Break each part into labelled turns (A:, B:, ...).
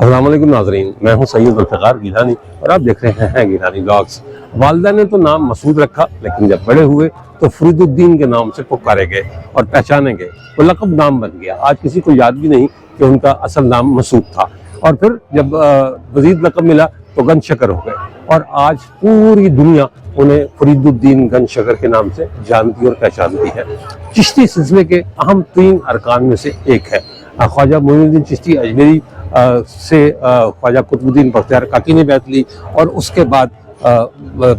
A: السلام علیکم ناظرین، میں ہوں سید ذوالفقار گیلانی اور آپ دیکھ رہے ہیں گیلانی بلاگز۔ والدہ نے تو نام مسعود رکھا، لیکن جب بڑے ہوئے تو فرید الدین کے نام سے پکارے گئے اور پہچانے گئے۔ وہ لقب نام بن گیا، آج کسی کو یاد بھی نہیں کہ ان کا اصل نام مسعود تھا۔ اور پھر جب مزید لقب ملا تو گن شکر ہو گئے، اور آج پوری دنیا انہیں فرید الدین گن شکر کے نام سے جانتی اور پہچانتی ہے۔ چشتی سلسلے کے اہم ترین ارکان میں سے ایک ہے۔ خواجہ معین الدین چشتی اجمیری سے خواجہ قطب الدین بختیار کاکی نے بیعت لی، اور اس کے بعد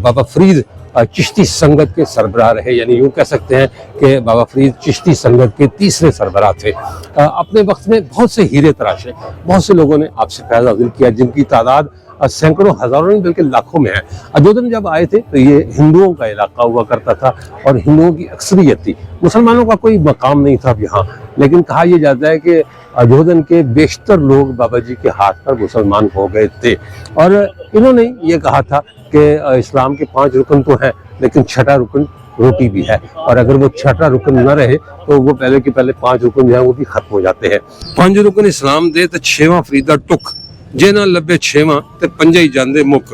A: بابا فرید چشتی سنگت کے سربراہ رہے، یعنی یوں کہہ سکتے ہیں کہ بابا فرید چشتی سنگت کے تیسرے سربراہ تھے۔ اپنے وقت میں بہت سے ہیرے تراشے، بہت سے لوگوں نے آپ سے فیض حاصل کیا، جن کی تعداد سینکڑوں ہزاروں نہیں بلکہ لاکھوں میں ہے۔ اجودھن جب آئے تھے تو یہ ہندوؤں کا علاقہ ہوا کرتا تھا اور ہندوؤں کی اکثریت تھی، مسلمانوں کا کوئی مقام نہیں تھا یہاں۔ لیکن کہا یہ جاتا ہے کہ اجودھن کے بیشتر لوگ بابا جی کے ہاتھ پر مسلمان ہو گئے تھے، اور انہوں نے یہ کہا تھا کہ اسلام کے 5 رکن تو ہیں، لیکن چھٹا رکن روٹی بھی ہے، اور اگر وہ چھٹا رکن نہ رہے تو وہ پہلے کے پہلے 5 رکن جو ہیں وہ بھی ختم ہو جاتے ہیں۔ 5 رکن اسلام دے تو 6واں فریدا ٹک، جے نہ لبے 6واں تے 5 ہی جاندے مک،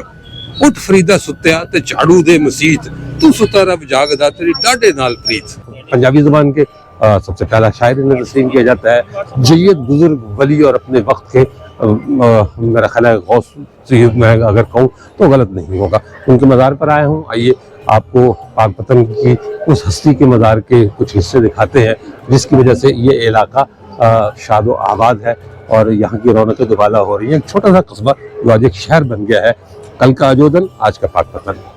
A: اٹھ فریدا ستیا تے جھاڑو دے مسیت، تو ستا رب جاگدا تیری ڈاڈے نال پریت۔ پنجابی زبان کے سب سے پہلا شاعر انہیں تسلیم کیا جاتا ہے، جید بزرگ ولی اور اپنے وقت کے میرا خیال ہے غوث سے میں اگر کہوں تو غلط نہیں ہوگا۔ ان کے مزار پر آیا ہوں، آئیے آپ کو پاک پتن کی اس ہستی کے مزار کے کچھ حصے دکھاتے ہیں جس کی وجہ سے یہ علاقہ شاد و آباد ہے اور یہاں کی رونقیں دوبالا ہو رہی ہیں۔ ایک چھوٹا سا قصبہ جو آج ایک شہر بن گیا ہے، کل کا اجودھن آج کا پاک پتن۔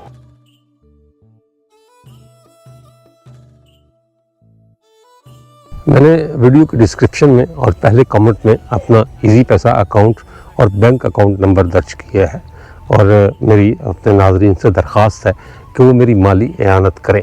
A: میں نے ویڈیو کی ڈسکرپشن میں اور پہلے کامنٹ میں اپنا ایزی پیسہ اکاؤنٹ اور بینک اکاؤنٹ نمبر درج کیا ہے، اور میری اپنے ناظرین سے درخواست ہے کہ وہ میری مالی اعانت کریں۔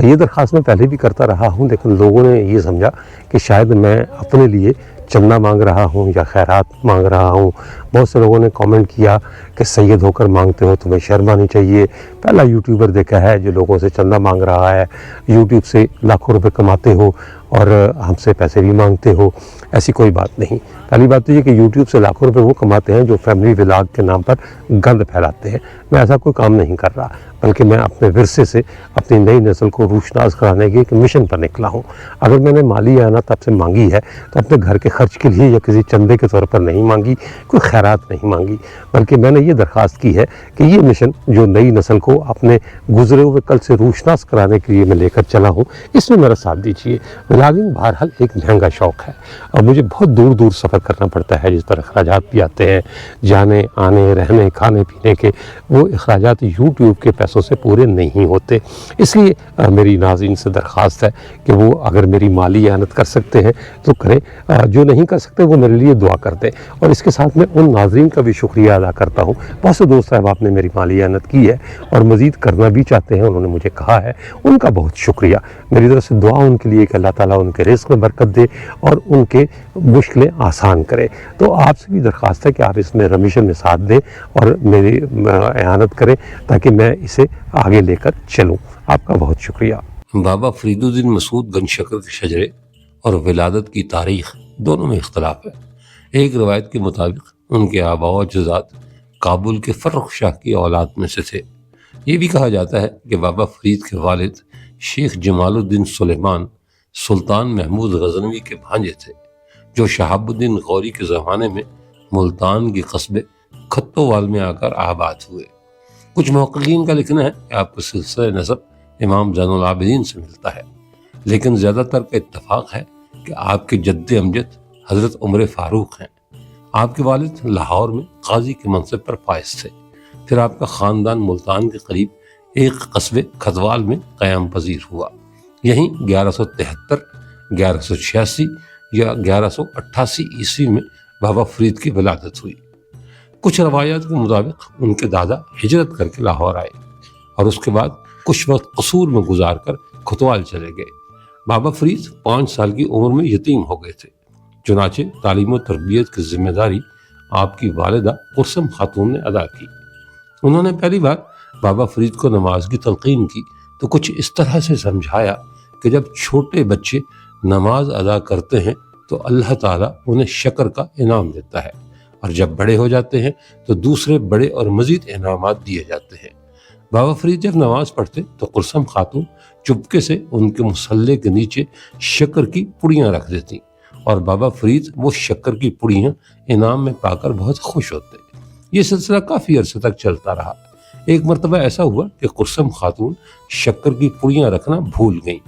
A: یہ درخواست میں پہلے بھی کرتا رہا ہوں، لیکن لوگوں نے یہ سمجھا کہ شاید میں اپنے لیے چندہ مانگ رہا ہوں یا خیرات مانگ رہا ہوں۔ بہت سے لوگوں نے کامنٹ کیا کہ سید ہو کر مانگتے ہو، تمہیں شرم آنی چاہیے، پہلا یوٹیوبر دیکھا ہے جو لوگوں سے چندہ مانگ رہا ہے، یوٹیوب سے لاکھوں روپے کماتے ہو اور ہم سے پیسے بھی مانگتے ہو۔ ایسی کوئی بات نہیں۔ پہلی بات تو یہ کہ یوٹیوب سے لاکھوں روپے وہ کماتے ہیں جو فیملی ولاگ کے نام پر گند پھیلاتے ہیں۔ میں ایسا کوئی کام نہیں کر رہا، بلکہ میں اپنے ورثے سے اپنی نئی نسل کو روشناس کرانے کے ایک مشن پر نکلا ہوں۔ اگر میں نے مالی اعانت آپ سے مانگی ہے تو اپنے گھر کے خرچ کے لیے یا کسی چندے کے طور پر نہیں مانگی، کوئی خیرات نہیں مانگی، بلکہ میں نے یہ درخواست کی ہے کہ یہ مشن جو نئی نسل کو اپنے گزرے ہوئے کل سے روشناس کرانے کے لیے میں لے کر چلا ہوں، اس میں میرا ساتھ دیجیے۔ ولاگنگ بہرحال ایک مہنگا شوق ہے اور مجھے بہت دور دور سفر کرنا پڑتا ہے، جس پر اخراجات بھی آتے ہیں، جانے آنے رہنے کھانے پینے کے۔ وہ اخراجات یوٹیوب کے پیسوں سے پورے نہیں ہوتے، اس لیے میری ناظرین سے درخواست ہے کہ وہ اگر میری مالی اعانت کر سکتے ہیں تو کریں، جو نہیں کر سکتے وہ میرے لیے دعا کر دیں۔ اور اس کے ساتھ میں ان ناظرین کا بھی شکریہ ادا کرتا ہوں، بہت سے دوست احباب نے میری مالی اعانت کی ہے اور مزید کرنا بھی چاہتے ہیں، انہوں نے مجھے کہا ہے، ان کا بہت شکریہ۔ میری طرف سے دعا ان کے لیے کہ اللہ تعالیٰ ان کے رزق میں برکت دے اور ان کے مشکلیں آسان کرے۔ تو آپ سے بھی درخواست ہے کہ آپ اس میں رمیشن میں ساتھ دیں اور میری اعانت کریں تاکہ میں اسے آگے لے کر چلوں۔ آپ کا بہت شکریہ۔ بابا فرید الدین مسعود گن شکر کے شجرے اور ولادت کی تاریخ دونوں میں اختلاف ہے۔ ایک روایت کے مطابق ان کے آباء و اجداد کابل کے فرخ شاہ کی اولاد میں سے تھے۔ یہ بھی کہا جاتا ہے کہ بابا فرید کے والد شیخ جمال الدین سلیمان سلطان محمود غزنوی کے بھانجے تھے، جو شہاب الدین غوری کے زمانے میں ملتان کے قصبے کھتووال میں آ کر آباد ہوئے۔ کچھ محققین کا لکھنا ہے کہ آپ کا سلسلہ نسب امام زین العابدین سے ملتا ہے، لیکن زیادہ تر کا اتفاق ہے کہ آپ کے جد امجد حضرت عمر فاروق ہیں۔ آپ کے والد لاہور میں قاضی کے منصب پر فائز تھے، پھر آپ کا خاندان ملتان کے قریب ایک قصبے کھتوال میں قیام پذیر ہوا۔ یہیں 1173، 1186 یا 1188 عیسوی میں بابا فرید کی ولادت ہوئی۔ کچھ روایات کے مطابق ان کے دادا ہجرت کر کے لاہور آئے اور اس کے بعد کچھ وقت قصور میں گزار کر کھتوال چلے گئے۔ بابا فرید 5 سال کی عمر میں یتیم ہو گئے تھے، چنانچہ تعلیم و تربیت کی ذمہ داری آپ کی والدہ قرسم خاتون نے ادا کی۔ انہوں نے پہلی بار بابا فرید کو نماز کی تلقین کی تو کچھ اس طرح سے سمجھایا کہ جب چھوٹے بچے نماز ادا کرتے ہیں تو اللہ تعالیٰ انہیں شکر کا انعام دیتا ہے،
B: اور جب بڑے ہو جاتے ہیں تو دوسرے بڑے اور مزید انعامات دیے جاتے ہیں۔ بابا فرید جب نماز پڑھتے تو قرسم خاتون چپکے سے ان کے مصلے کے نیچے شکر کی پڑیاں رکھ دیتی اور بابا فرید وہ شکر کی پڑیاں انعام میں پا کر بہت خوش ہوتے۔ یہ سلسلہ کافی عرصے تک چلتا رہا۔ ایک مرتبہ ایسا ہوا کہ قرسم خاتون شکر کی پڑیاں رکھنا بھول گئیں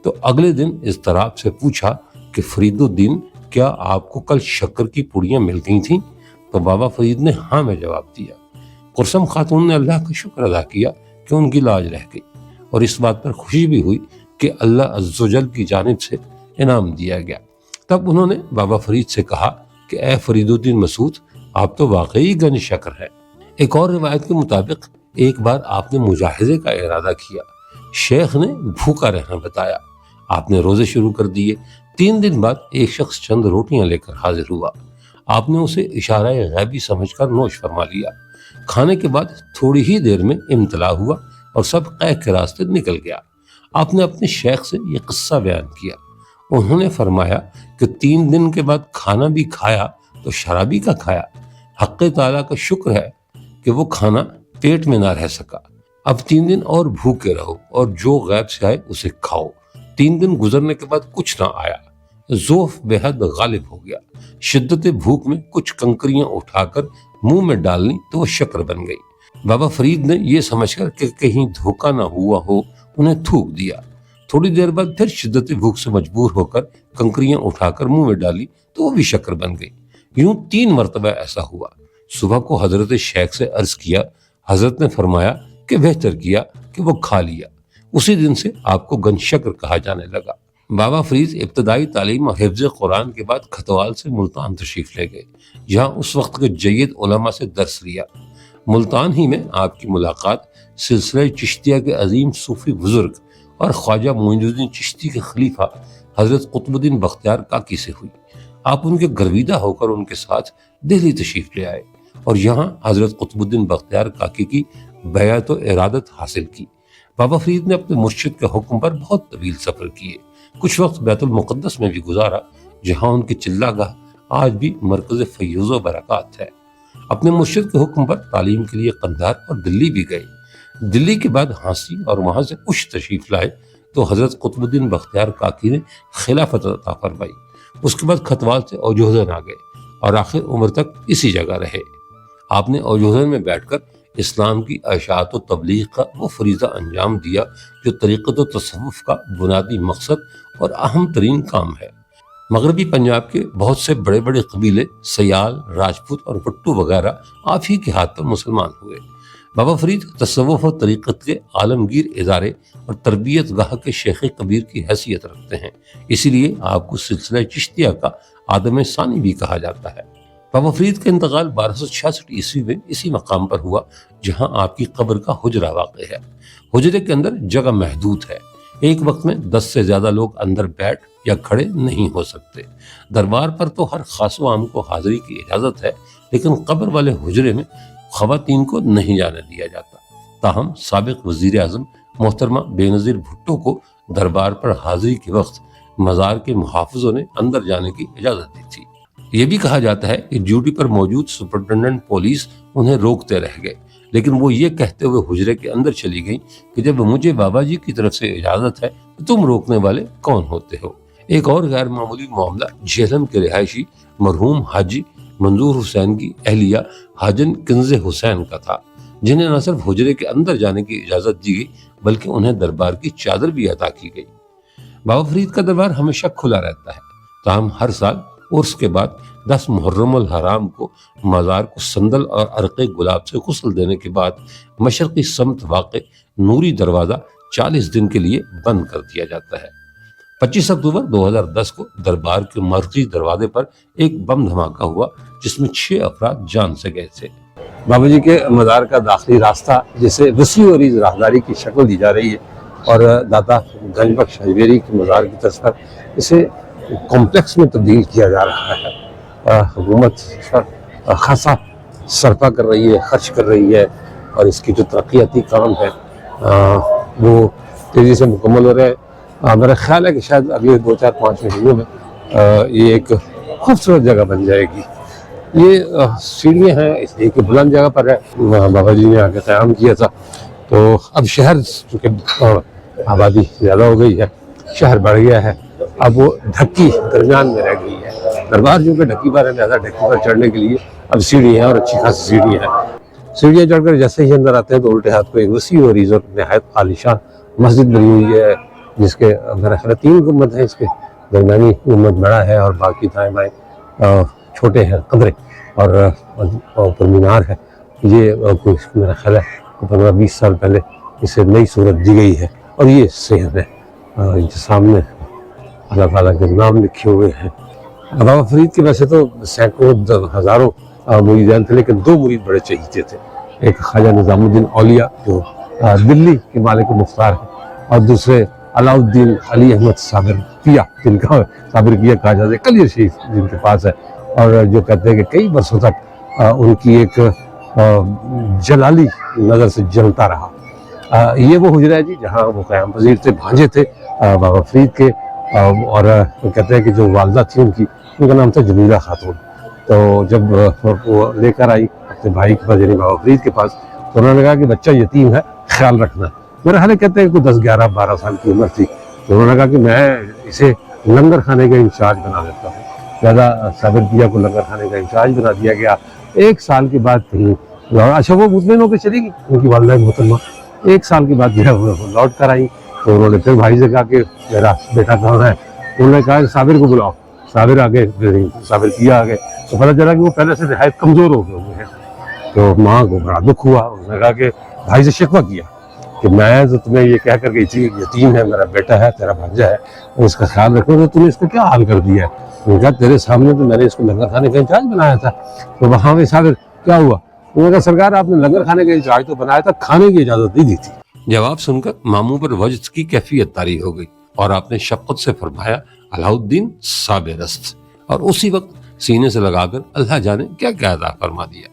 B: تو اگلے دن اضطراب سے پوچھا کہ فرید الدین، کیا آپ کو کل شکر کی پڑیاں مل گئی تھیں؟ تو بابا فرید نے ہاں میں جواب دیا۔ قرسم خاتون نے اللہ کا شکر ادا کیا کہ ان کی لاج رہ گئی اور اس بات پر خوشی بھی ہوئی کہ اللہ عز و جل کی جانب سے انعام دیا گیا۔ تب انہوں نے بابا فرید سے کہا کہ اے فرید الدین مسعود، آپ تو واقعی گنج شکر ہے۔ ایک اور روایت کے مطابق ایک بار آپ نے مجاہدے کا ارادہ کیا۔ شیخ نے بھوکا رہنا بتایا۔ آپ نے روزے شروع کر دیے۔ 3 دن بعد ایک شخص چند روٹیاں لے کر حاضر ہوا۔ آپ نے اسے اشارہ غیبی سمجھ کر نوش فرما لیا۔ کھانے کے بعد تھوڑی ہی دیر میں امتلا ہوا اور سب قے کے راستے نکل گیا۔ آپ نے اپنے شیخ سے یہ قصہ بیان کیا۔ انہوں نے فرمایا کہ 3 دن کے بعد کھانا بھی کھایا تو شرابی کا کھایا۔ حق تعالیٰ کا شکر ہے کہ وہ کھانا پیٹ میں نہ رہ سکا۔ اب 3 دن اور بھوکے رہو اور جو غیب سے آئے اسے کھاؤ۔ 3 دن گزرنے کے بعد کچھ نہ آیا۔ ذوف بے حد غالب ہو گیا۔ شدت بھوک میں کچھ کنکریاں اٹھا کر منہ میں ڈالنی تو وہ شکر بن گئی۔ بابا فرید نے یہ سمجھ کر کہ کہیں دھوکہ نہ ہوا ہو انہیں تھوک دیا۔ تھوڑی دیر بعد پھر شدت بھوک سے مجبور ہو کر کنکریاں اٹھا کر منہ میں ڈالی تو وہ بھی شکر بن گئی۔ یوں 3 مرتبہ ایسا ہوا۔ صبح کو حضرت شیخ سے عرض کیا۔ حضرت نے فرمایا کہ بہتر کیا کہ وہ کھا لیا۔ اسی دن سے آپ کو گنج شکر کہا جانے لگا۔ بابا فرید ابتدائی تعلیم اور حفظ قرآن کے بعد کھتوال سے ملتان تشریف لے گئے، جہاں اس وقت کے جید علماء سے درس لیا۔ ملتان ہی میں آپ کی ملاقات سلسلہ چشتیہ کے عظیم صوفی بزرگ اور خواجہ معین الدین چشتی کے خلیفہ حضرت قطب الدین بختیار کاکی سے ہوئی۔ آپ ان کے گرویدہ ہو کر ان کے ساتھ دہلی تشریف لے آئے اور یہاں حضرت قطب الدین بختیار کاکی کی بیعت و ارادت حاصل کی۔ بابا فرید نے اپنے مرشد کے حکم پر بہت طویل سفر کیے۔ کچھ وقت بیت المقدس میں بھی گزارا، جہاں ان کی چلہ گاہ آج بھی مرکز فیوز و برکات ہے۔ اپنے مرشد کے حکم پر تعلیم کے لیے قندھار اور دلی بھی گئے۔ دلی کے بعد ہانسی اور وہاں سے اش تشریف لائے تو حضرت قطب الدین بختیار کاکی نے خلافت عطا فرمائی۔ اس کے بعد کھتوال سے اوجوہدن آ گئے اور آخر عمر تک اسی جگہ رہے۔ آپ نے اوجوہدن میں بیٹھ کر اسلام کی اشاعت و تبلیغ کا وہ فریضہ انجام دیا جو طریقت و تصوف کا بنیادی مقصد اور اہم ترین کام ہے۔ مغربی پنجاب کے بہت سے بڑے بڑے قبیلے سیال، راجپوت اور پٹو وغیرہ آپ ہی کے ہاتھ پر مسلمان ہوئے۔ بابا فرید تصوف و طریقت کے عالمگیر ادارے اور تربیت گاہ کے شیخ کبیر کی حیثیت رکھتے ہیں، اسی لیے آپ کو سلسلہ چشتیہ کا آدم ثانی بھی کہا جاتا ہے۔ بابا فرید کا انتقال 1266 عیسوی میں اسی مقام پر ہوا جہاں آپ کی قبر کا حجرہ واقع ہے۔ حجرے کے اندر جگہ محدود ہے۔ ایک وقت میں 10 سے زیادہ لوگ اندر بیٹھ یا کھڑے نہیں ہو سکتے۔ دربار پر تو ہر خاص و عام کو حاضری کی اجازت ہے، لیکن قبر والے حجرے میں خواتین کو نہیں جانے دیا جاتا۔ تاہم سابق وزیر اعظم محترمہ بے نظیر بھٹو کو دربار پر حاضری کے وقت مزار کے محافظوں نے اندر جانے کی اجازت دی تھی۔ یہ بھی کہا جاتا ہے کہ ڈیوٹی پر موجود سپرنٹینڈنٹ پولیس انہیں روکتے رہ گئے، لیکن وہ یہ کہتے ہوئے حجرے کے اندر چلی گئیں کہ جب مجھے بابا جی کی طرف سے اجازت ہے تو تم روکنے والے کون ہوتے ہو۔ ایک اور غیر معمولی معاملہ جہلم کے رہائشی مرحوم حاجی منظور حسین کی اہلیہ حاجن کنز حسین کا تھا، جنہیں نہ صرف حجرے کے اندر جانے کی اجازت دی گئی بلکہ انہیں دربار کی چادر بھی عطا کی گئی۔ بابا فرید کا دربار ہمیشہ کھلا رہتا ہے، تاہم ہر سال عرس کے بعد 10 محرم الحرام کو مزار کو سندل اور عرق گلاب سے غسل دینے کے بعد مشرقی سمت واقع نوری دروازہ 40 دن کے لیے بند کر دیا جاتا ہے۔ 25 اکتوبر 2010 کو دربار کے مرکزی دروازے پر ایک بم دھماکہ ہوا جس میں 6 افراد جان سے گئے تھے۔
A: بابا جی کے مزار کا داخلی راستہ جسے وسیع و عریض راہداری کی شکل دی جا رہی ہے اور داتا گنج بخش حجویری کے مزار کی طرز پر اسے کمپلیکس میں تبدیل کیا جا رہا ہے۔ حکومت اس پر خاصا سرپا کر رہی ہے، خرچ کر رہی ہے اور اس کی جو ترقیاتی کام ہے وہ تیزی سے مکمل ہو رہے ہیں۔ میرا خیال ہے کہ شاید اگلے 2-4-5 مہینوں میں یہ ایک خوبصورت جگہ بن جائے گی۔
B: یہ سیڑھیاں ہیں اس لیے کہ بلند جگہ پر ہے، وہاں بابا جی نے آ کے قیام کیا تھا. تو اب شہر چونکہ آبادی زیادہ ہو گئی ہے، شہر بڑھ گیا ہے، اب وہ ڈھکی درمیان میں رہ گئی ہے. دربار جو کہ ڈھکی پر ہے، لہٰذا ڈھکی پر چڑھنے کے لیے اب سیڑھی ہے اور اچھی خاصی سیڑھی ہے. سیڑھیاں چڑھ کر جیسے ہی اندر آتے ہیں تو الٹے ہاتھ کو ایک وسیع و عریض اور نہایت عالیشان مسجد بنی ہوئی ہے، جس کے میرا خیال 3 گنبد ہیں. اس کے درمیانی گنبد بڑا ہے اور باقی دائیں بائیں چھوٹے ہیں قدرے، اور اوپر مینار ہے. یہ میرا خیال ہے 15-20 سال پہلے اسے نئی صورت دی گئی ہے. اور یہ صحن ہے جو سامنے اللہ تعالیٰ کے نام لکھے ہوئے ہیں. بابا فرید کے ویسے تو سینکڑوں ہزاروں مریدان تھے، لیکن 2 مرید بڑے چہیتے تھے. ایک خواجہ نظام الدین اولیاء جو دلی کے مالک مختار ہیں، اور دوسرے علاء الدین علی احمد صابر پیا، جن کا صابر پیا کہا جاتا ہے، کلیر شریف جن کے پاس ہے، اور جو کہتے ہیں کہ کئی برسوں تک ان کی ایک جلالی نظر سے جلتا رہا. یہ وہ حجرہ ہے جی جہاں وہ قیام پذیر تھے، بھانجے تھے بابا فرید کے. اور کہتے ہیں کہ جو والدہ تھی ان کا نام تھا جمیلہ خاتون. تو جب وہ لے کر آئی اپنے بھائی کے پاس، یعنی بابا فرید کے پاس، تو انہوں نے کہا کہ بچہ یتیم ہے، خیال رکھنا. میرے حال کہتے ہیں کہ 10-11-12 سال کی عمر تھی. تو انہوں نے کہا کہ میں اسے لنگر کھانے کا انچارج بنا دیتا ہوں. لہٰذا صابر پیا کو لنگر کھانے کا انچارج بنا دیا گیا. 1 سال کے بعد کہیں اچھا وہ مطمئن ہو کے چلی گئی ان کی والدہ محترمہ. 1 سال کے بعد جو ہے وہ لوٹ کر آئی. تو انہوں نے پھر بھائی سے کہا کہ میرا بیٹا کہاں ہے. انہوں نے کہا کہ صابر کو بلاؤ. صابر آگے، صابر پیا آگے. تو پتہ چلا کہ وہ پہلے سے نہایت کمزور ہو گئے ہوئے ہیں. تو ماں کو بڑا دکھ ہوا. انہوں نے کہا کہ بھائی سے شکوہ کیا کہ میں تو تمہیں یہ کہہ کر گئی تھی یتیم ہے، میرا بیٹا ہے، تیرا بھانجا ہے، اور اس کا خیال رکھو، تو تم نے اس کا کیا حال کر دیا ہے. انہوں نے کہا تیرے سامنے تو میں نے اس کو لنگر کھانے کا انچارج بنایا تھا. تو وہاں میں صابر کیا ہوا؟ انہوں نے کہا سرکار آپ نے لنگر کھانے کا انچارج تو بنایا تھا، کھانے کی اجازت نہیں دی تھی.
C: جواب سن کر ماموں پر وجد کی کیفیت طاری ہو گئی اور آپ نے شفقت سے فرمایا علاء الدین صابر است، اور اسی وقت سینے سے لگا کر اللہ جانے کیا کیا عطا فرما دیا.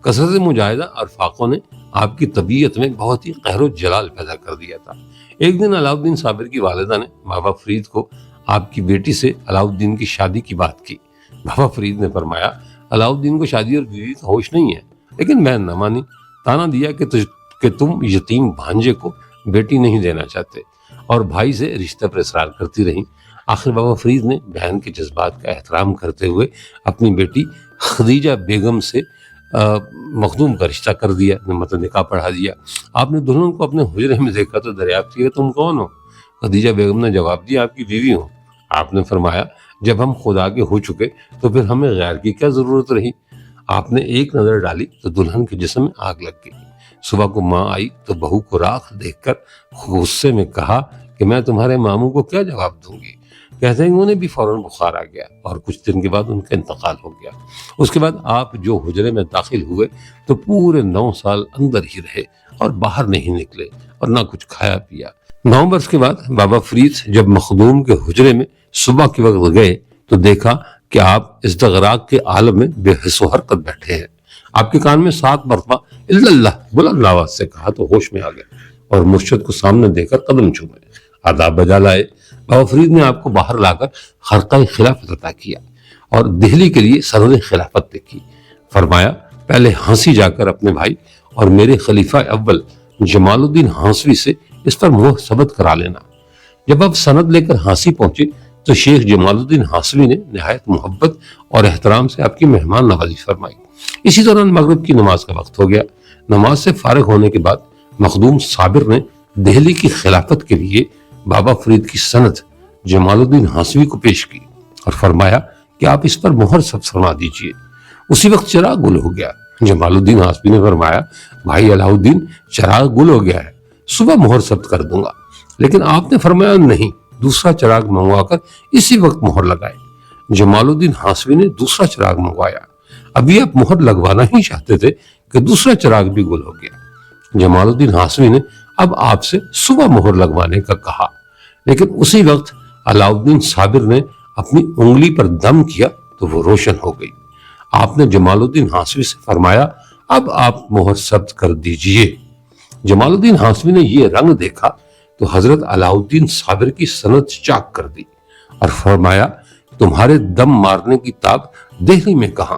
C: کثرت مجاہدہ اور فاقوں نے آپ کی طبیعت میں بہت ہی قہر و جلال پیدا کر دیا تھا. ایک دن علاء الدین صابر کی والدہ نے بابا فرید کو آپ کی بیٹی سے علاء الدین کی شادی کی بات کی. بابا فرید نے فرمایا علاء الدین کو شادی اور بیوی کا ہوش نہیں ہے، لیکن میں نہ مانی. تانا دیا کہ تم یتیم بھانجے کو بیٹی نہیں دینا چاہتے، اور بھائی سے رشتہ پر اصرار کرتی رہیں. آخر بابا فرید نے بہن کے جذبات کا احترام کرتے ہوئے اپنی بیٹی خدیجہ بیگم سے مخدوم کا رشتہ کر دیا، مطلب نکاح پڑھا دیا. آپ نے دلہن کو اپنے حجرے میں دیکھا تو دریافت کیا تم کون ہو؟ خدیجہ بیگم نے جواب دیا آپ کی بیوی ہوں. آپ نے فرمایا جب ہم خدا کے ہو چکے تو پھر ہمیں غیر کی کیا ضرورت رہی. آپ نے ایک نظر ڈالی تو دلہن کے جسم میں آگ لگ گئی. صبح کو ماں آئی تو بہو کو راکھ دیکھ کر غصے میں کہا کہ میں تمہارے ماموں کو کیا جواب دوں گی. کہتے ہیں انہیں بھی فوراً بخار آ گیا اور کچھ دن کے بعد ان کا انتقال ہو گیا. اس کے بعد آپ جو حجرے میں داخل ہوئے تو پورے 9 سال اندر ہی رہے اور باہر نہیں نکلے اور نہ کچھ کھایا پیا. 9 برس کے بعد بابا فرید جب مخدوم کے حجرے میں صبح کے وقت گئے تو دیکھا کہ آپ استغراق کے عالم میں بے حس و حرکت بیٹھے ہیں. آپ کے کان میں 7 مرتبہ الا اللہ بلند آواز سے کہا تو ہوش میں آ گئے اور مرشد کو سامنے دے کر قدم چومے. آداب بجا لائے. بابا فرید نے آپ کو باہر لا کر خرقہ خلافت عطا کیا اور دہلی کے لیے سند خلافت دیکھی. فرمایا پہلے ہانسی جا کر اپنے بھائی اور میرے خلیفہ اول جمال الدین ہانسوی سے اس پر مہر ثبت کرا لینا. جب آپ سند لے کر ہانسی پہنچے تو شیخ جمال الدین ہانسوی نے نہایت محبت اور احترام سے آپ کی مہمان نوازی فرمائی. اسی دوران مغرب کی نماز کا وقت ہو گیا. نماز سے فارغ ہونے کے بعد مخدوم صابر نے دہلی کی خلافت کے لیے بابا فرید کی سند جمال الدین ہانسوی کو پیش کی اور فرمایا کہ آپ اس پر مہر ثبت فرما دیجئے. اسی وقت چراغ گل ہو گیا. جمال الدین ہانسوی نے فرمایا بھائی علاء الدین چراغ گل ہو گیا ہے، صبح مہر ثبت کر دوں گا. لیکن آپ نے فرمایا نہیں، دوسرا چراغ منگوا کر اسی وقت مہر لگائے. جمال الدین ہانسوی نے دوسرا چراغ منگوایا. ابھی آپ مہر لگوانا ہی چاہتے تھے کہ دوسرا چراغ بھی گل ہو گیا. جمال الدین ہانسوی نے اب آپ سے صبح مہر لگوانے کا کہا، لیکن اسی وقت علاء الدین صابر نے اپنی انگلی پر دم کیا تو وہ روشن ہو گئی. آپ نے جمال الدین ہانسوی سے فرمایا اب آپ مہر ثبت کر دیجئے. جمال الدین ہانسوی نے یہ رنگ دیکھا تو حضرت علاء الدین صابر کی سند چاک کر دی اور فرمایا تمہارے دم مارنے کی طاقت دہلی میں کہاں،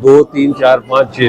C: 2 3 4 5 6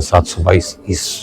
A: 722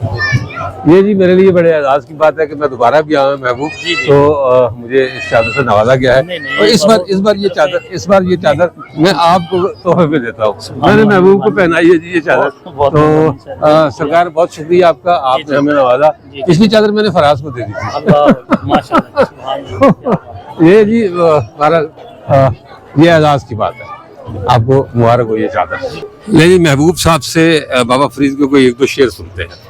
A: یہ جی میرے لیے بڑے اعزاز کی بات ہے کہ میں دوبارہ بھی آیا محبوب تو مجھے اس چادر سے نوازا گیا ہے اور اس بار یہ چادر میں آپ کو تحفے میں دیتا ہوں. میں نے محبوب کو پہنائی ہے جی یہ چادر. تو سرکار بہت شکریہ آپ کا, آپ نے ہمیں نوازا. پچھلی چادر میں نے فراز کو دے دی تھی. یہ جی ہمارا یہ اعزاز کی بات ہے. آپ کو مبارک ہو یہ چادر.
B: لیکن محبوب صاحب سے بابا فرید کے کوئی ایک دو شعر سنتے ہیں.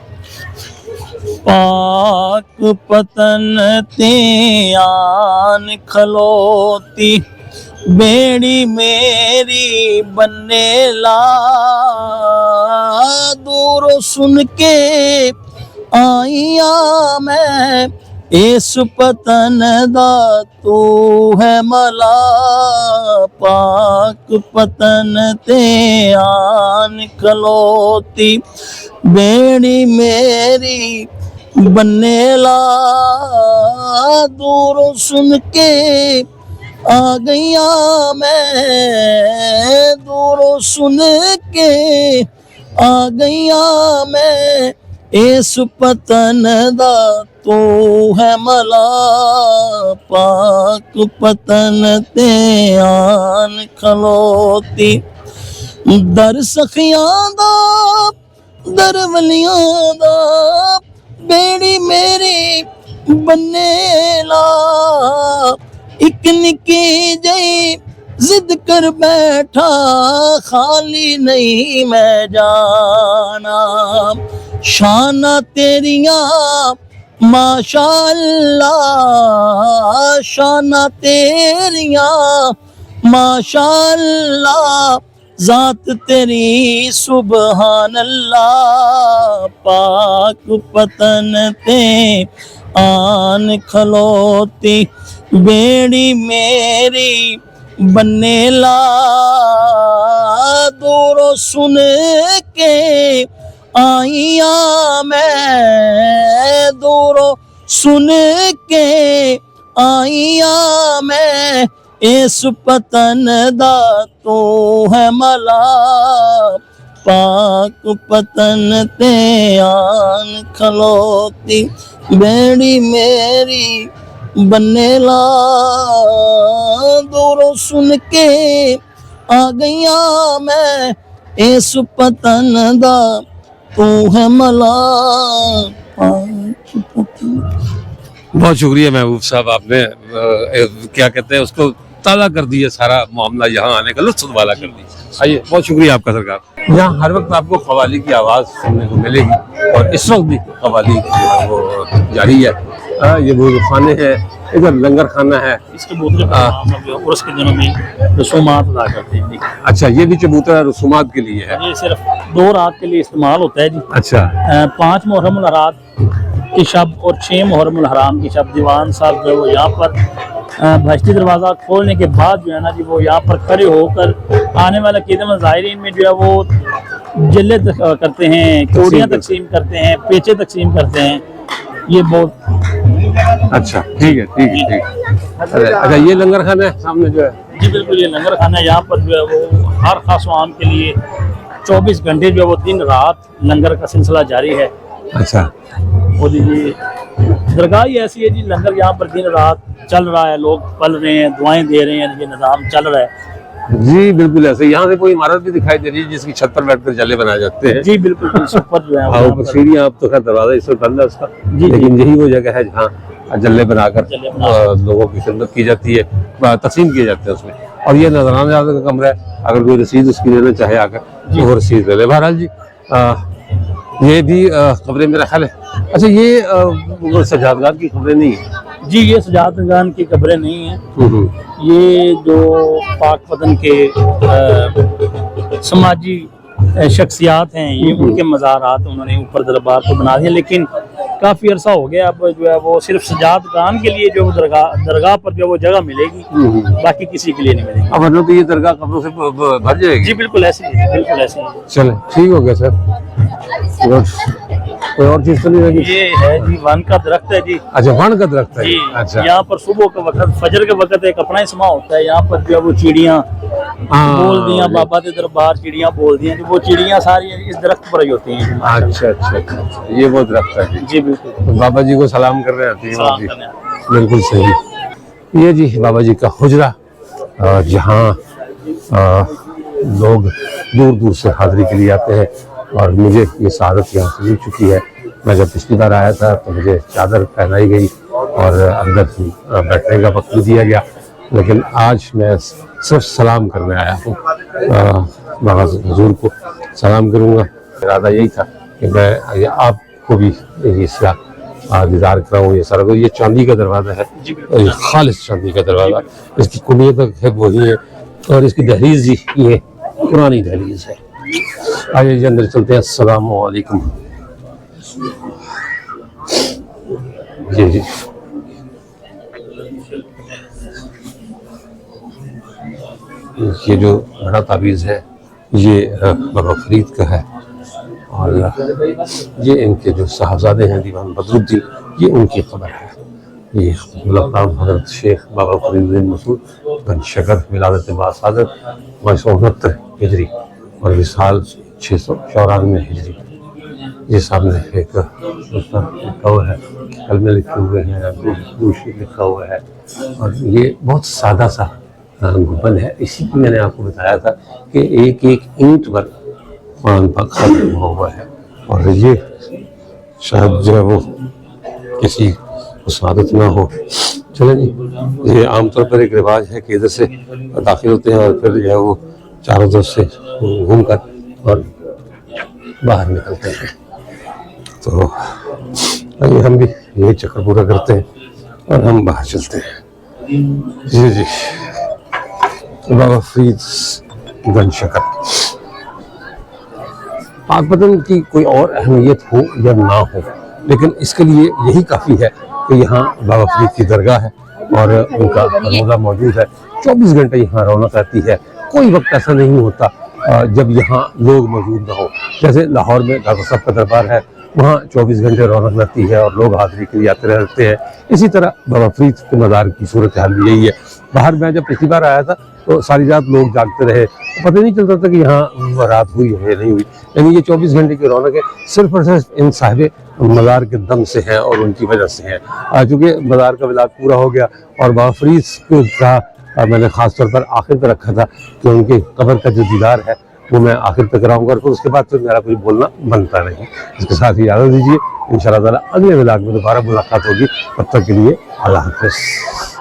D: پاک پتن تیان کھلوتی بیڑی میری بننے لا دور سن کے آئیاں میں اس پتن دا تو ہے ملا پاک پتن تیان کھلوتی بیڑی میری بننے لا دور سن کے آ گیا میں دور سن کے آ گیا میں اس پتن دا تو ہے ملا پاک پتن تے آن کھلوتی در سخیاں دا در ولیاں دا بیڑی میری بننے لا ایک نکی جئی ضد کر بیٹھا خالی نہیں میں جانا شانہ تیریاں ماشاءاللہ شانہ تیریاں ماشاءاللہ ذات تیری سبحان اللہ پاک پتن تے آن کھلوتی بیڑی میری بننے لا دورو سن کے آئیاں میں دورو سن کے آئیاں میں اس پتن دا تو ہے ملا پاک پتن تے آن کھلوتی بیڑی میری بننے لا دورو سن کے آ گیا میں اس پتن دا تو ہے ملا پاک پتن.
B: بہت شکریہ محبوب صاحب, آپ نے کیا کہتے ہیں اس کو تازہ کر دیا, سارا معاملہ یہاں آنے کا لطف والا کر دیا. آئیے, بہت شکریہ آپ کا سرکار. یہاں ہر وقت آپ کو قوالی کی آواز سننے کو ملے گی اور اس وقت بھی قوالی وہ جاری ہے. یہ وہ خانے ہیں, ادھر لنگر خانہ ہے.
D: اس کے عرس کے دنوں میں رسومات ادا کرتے ہیں.
B: اچھا, یہ بھی چبوترا رسومات کے لیے ہے.
D: یہ صرف 2 رات کے لیے استعمال ہوتا ہے جی.
B: اچھا,
D: 5 محرم الحرات کی شب اور 6 محرم الحرام کی شب دیوان صاحب جو ہے وہ یہاں پر بھشتی دروازہ کھولنے کے بعد جو ہے نا جی وہ یہاں پر کھڑے ہو کر آنے والے قیدم زائرین میں جو ہے وہ جلے کرتے ہیں, چوڑیاں تقسیم کرتے ہیں, پیچے تقسیم کرتے ہیں. یہ بہت
B: اچھا, ٹھیک ہے ٹھیک ہے ٹھیک ہے. اچھا, یہ لنگر خانہ ہے سامنے جو ہے.
D: جی بالکل, یہ لنگر خانہ ہے. یہاں پر جو ہے وہ ہر خاص و عام کے لیے 24 گھنٹے جو ہے وہ دن رات لنگر کا سلسلہ جاری ہے.
B: اچھا,
D: وہ دیجیے درگاہ ہی ایسی ہے جی, لنگر یہاں پر دن رات چل رہا ہے, لوگ پل رہے ہیں, دعائیں دے رہے ہیں, یہ نظام چل رہا ہے.
B: جی بالکل ایسے. یہاں سے کوئی عمارت بھی دکھائی دے رہی ہے جس کی چھت پر بیٹھ کر جلے بنائے جاتے ہیں.
D: جی بالکل, سپر جو ہے
B: اوپر سیڑھیاں, آپ تو خیر دروازہ اس وقت بند ہے اس کا, لیکن یہی وہ جگہ ہے جہاں جلے بنا کر لوگوں کی خدمت کی جاتی ہے, تقسیم کیے جاتے ہیں اس میں. اور یہ نظرانہ کا کمرہ ہے, اگر کوئی رسید اس کی لینا چاہے آ کر تو وہ رسید لے لے. بہرحال جی یہ بھی خبریں میرا خیال ہے. اچھا, یہ سجادگان کی خبریں نہیں ہیں
D: جی, یہ سجادگان کی قبریں نہیں ہیں. یہ جو پاک پتن کے سماجی شخصیات ہیں, یہ ان کے مزارات انہوں نے اوپر دربار کو بنا دیا, لیکن کافی عرصہ ہو گیا. اب جو ہے وہ صرف سجادگان کے لیے جو درگاہ پر جو وہ جگہ ملے گی, باقی کسی کے لیے نہیں ملے گی.
B: اب تو یہ درگاہ قبروں سے بھر جائے گی.
D: جی بالکل ایسے ہی, بالکل ایسے ہی.
B: چلیں, ٹھیک ہو گیا سر. کوئی اور چیز تو نہیں رہی؟
D: یہ ہے جی ون کا درخت ہے جی.
B: اچھا, ون کا درخت ہے.
D: جی,
B: اچھا,
D: یہاں پر صبح کے وقت, فجر کے وقت ایک اپنا ہی سما ہوتا ہے. یہاں پر جو ہے وہ چڑیاں بول دیاں بابا دے دربار چڑیاں بول دیاں کہ وہ چڑیاں ساری اس درخت پر ہی ہوتی ہیں.
A: اچھا اچھا اچھا، یہ وہ درخت ہے جی.
D: جی بالکل.
A: تو بابا جی کو سلام کرنے آتی ہیں
D: سلام
A: جی.
D: کرنے آتے ہیں.
A: بالکل صحیح. یہ جی بابا جی کا حجرہ جہاں لوگ دور دور سے حاضری کے لیے آتے ہیں، اور مجھے یہ سعادت یہاں سے مل چکی ہے. میں جب پچھلی بار آیا تھا تو مجھے چادر پہنائی گئی اور اندر بیٹھنے کا وقت بھی دیا گیا، لیکن آج میں صرف سلام کرنے آیا ہوں. بابا حضور کو سلام کروں گا. ارادہ یہی تھا کہ میں آپ کو بھی اس کا دیدار کراؤں. یہ سارا یہ چاندی کا دروازہ ہے، یہ خالص چاندی کا دروازہ. اس کی کنیت ہے وہی ہے، اور اس کی دہلیز جی یہ پرانی دہلیز ہے. آئیے جی اندر چلتے ہیں. السلام علیکم. جی جی یہ جو بڑا تعویذ ہے یہ بابا فرید کا ہے، اور یہ ان کے جو صاحبزادے ہیں دیوان بدرالدین، یہ ان کی خبر ہے. یہ ملقب حضرت شیخ بابا فرید الدین مسعود بن شکر، ولادت باصادت 969 ہجری اور وصال 694 ہجری. یہ سامنے ایک لکھا ہوا ہے، کلمے لکھے ہوئے ہیں، دوشی لکھا ہوا ہے، اور یہ بہت سادہ سا گنبد ہے. اسی کی میں نے آپ کو بتایا تھا کہ ایک ایک اینٹ پر قرآن پاک ختم ہوا ہے. اور یہ شاید جو ہے وہ کسی کو سعادت نہ ہو. چلیں جی، یہ عام طور پر ایک رواج ہے کہ ادھر سے داخل ہوتے ہیں اور پھر جو ہے وہ چاروں طرف سے گھوم کر اور باہر نکلتے ہیں. تو آئیے ہم بھی یہی چکر پورا کرتے ہیں اور ہم باہر چلتے ہیں. جی جی بابا فرید گن شکر. پاک بدن کی کوئی اور اہمیت ہو یا نہ ہو، لیکن اس کے لیے یہی کافی ہے کہ یہاں بابا فرید کی درگاہ ہے اور ان کا روضہ موجود ہے. 24 گھنٹے یہاں رونق رہتی ہے. کوئی وقت ایسا نہیں ہوتا جب یہاں لوگ موجود نہ ہو. جیسے لاہور میں ڈاکٹر صاحب کا دربار ہے، وہاں 24 گھنٹے رونق رہتی ہے اور لوگ حاضری کے لیے آتے رہتے ہیں. اسی طرح بابا فرید کے مزار کی صورتحال بھی یہی ہے. باہر میں جب پچھلی بار آیا تھا تو ساری رات لوگ جاگتے رہے، پتہ نہیں چلتا تھا کہ یہاں رات ہوئی ہے نہیں ہوئی. یعنی یہ 24 گھنٹے کی رونق ہے صرف اور صرف ان صاحب مزار کے دم سے ہیں اور ان کی وجہ سے ہیں. چونکہ مزار کا ملاد پورا ہو گیا اور بابا فرید کا میں نے خاص طور پر آخر پہ رکھا تھا کہ ان کی قبر کا جو دیدار ہے وہ میں آخر پہ کراؤں گا، اور پھر اس کے بعد پھر میرا کچھ بولنا بنتا نہیں. اس کے ساتھ ہی اجازت دیجیے، انشاءاللہ تعالیٰ اگلے ولاگ میں دوبارہ ملاقات ہوگی. تب تک کے لیے اللہ حافظ.